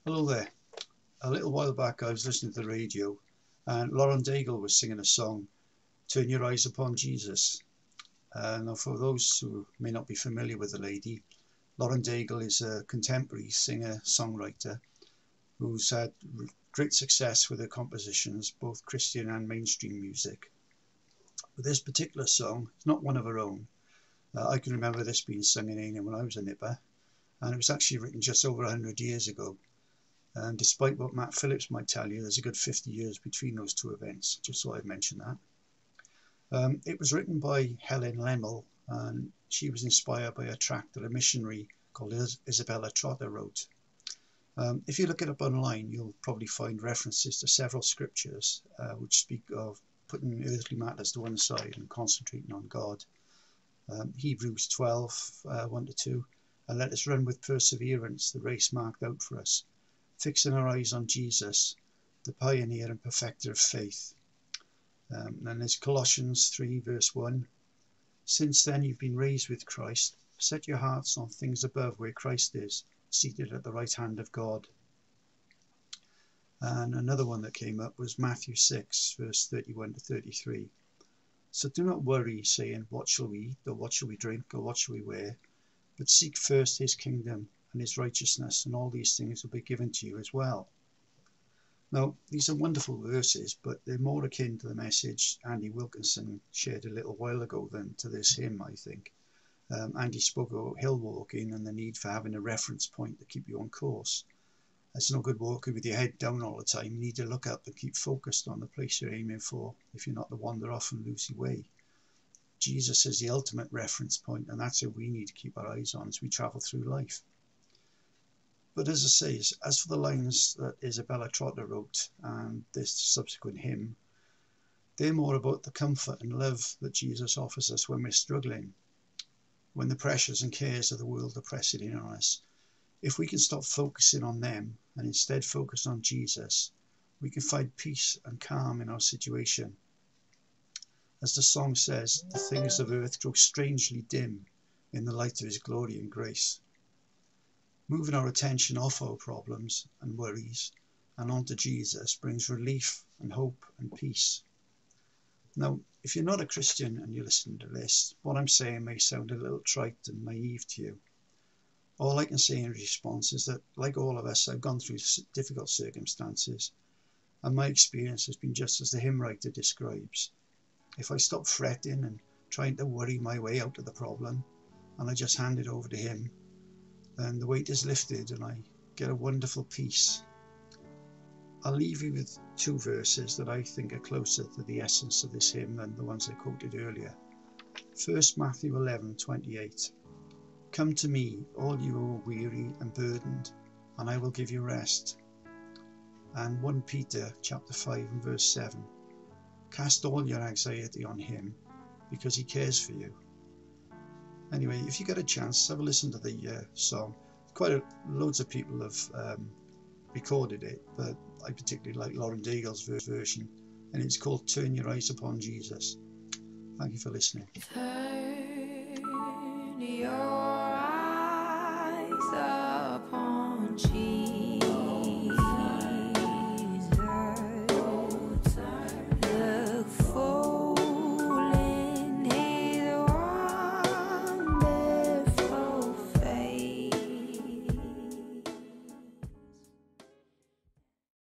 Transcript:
Hello there. A little while back I was listening to the radio and Lauren Daigle was singing a song, Turn Your Eyes Upon Jesus. Now for those who may not be familiar with the lady, Lauren Daigle is a contemporary singer-songwriter who's had great success with her compositions, both Christian and mainstream music. But this particular song is not one of her own. I can remember this being sung in England when I was a nipper, and it was actually written just over 100 years ago. And despite what Matt Phillips might tell you, there's a good 50 years between those two events, just so I'd mention that. It was written by Helen Lemmel, and she was inspired by a tract that a missionary called Isabella Trotter wrote. If you look it up online, you'll probably find references to several scriptures which speak of putting earthly matters to one side and concentrating on God. Hebrews 12, 1-2, and let us run with perseverance the race marked out for us, fixing our eyes on Jesus, the pioneer and perfecter of faith. And there's Colossians 3 verse 1. Since then you've been raised with Christ, set your hearts on things above where Christ is, seated at the right hand of God. And another one that came up was Matthew 6 verse 31-33. So do not worry, saying, what shall we eat, or what shall we drink, or what shall we wear? But seek first his kingdom and his righteousness, and all these things will be given to you as well. Now, these are wonderful verses, but they're more akin to the message Andy Wilkinson shared a little while ago than to this hymn, I think. Andy spoke about hill walking and the need for having a reference point to keep you on course. It's no good walking with your head down all the time. You need to look up and keep focused on the place you're aiming for if you're not to wander off and lose your way. Jesus is the ultimate reference point, and that's what we need to keep our eyes on as we travel through life. But as I say, as for the lines that Isabella Trotter wrote and this subsequent hymn, they're more about the comfort and love that Jesus offers us when we're struggling, when the pressures and cares of the world are pressing in on us. If we can stop focusing on them and instead focus on Jesus, we can find peace and calm in our situation. As the song says, the things of earth grow strangely dim in the light of his glory and grace. Moving our attention off our problems and worries and onto Jesus brings relief and hope and peace. Now, if you're not a Christian and you're listening to this, what I'm saying may sound a little trite and naive to you. All I can say in response is that, like all of us, I've gone through difficult circumstances, and my experience has been just as the hymn writer describes. If I stop fretting and trying to worry my way out of the problem, and I just hand it over to him, then the weight is lifted and I get a wonderful peace. I'll leave you with two verses that I think are closer to the essence of this hymn than the ones I quoted earlier. First, Matthew 11:28. Come to me, all you who are weary and burdened, and I will give you rest. And 1 Peter chapter 5 and verse 7. Cast all your anxiety on him, because he cares for you. Anyway, if you get a chance, have a listen to the song. Loads of people have recorded it, but I particularly like Lauren Daigle's version, and it's called Turn Your Eyes Upon Jesus. Thank you for listening. Turn your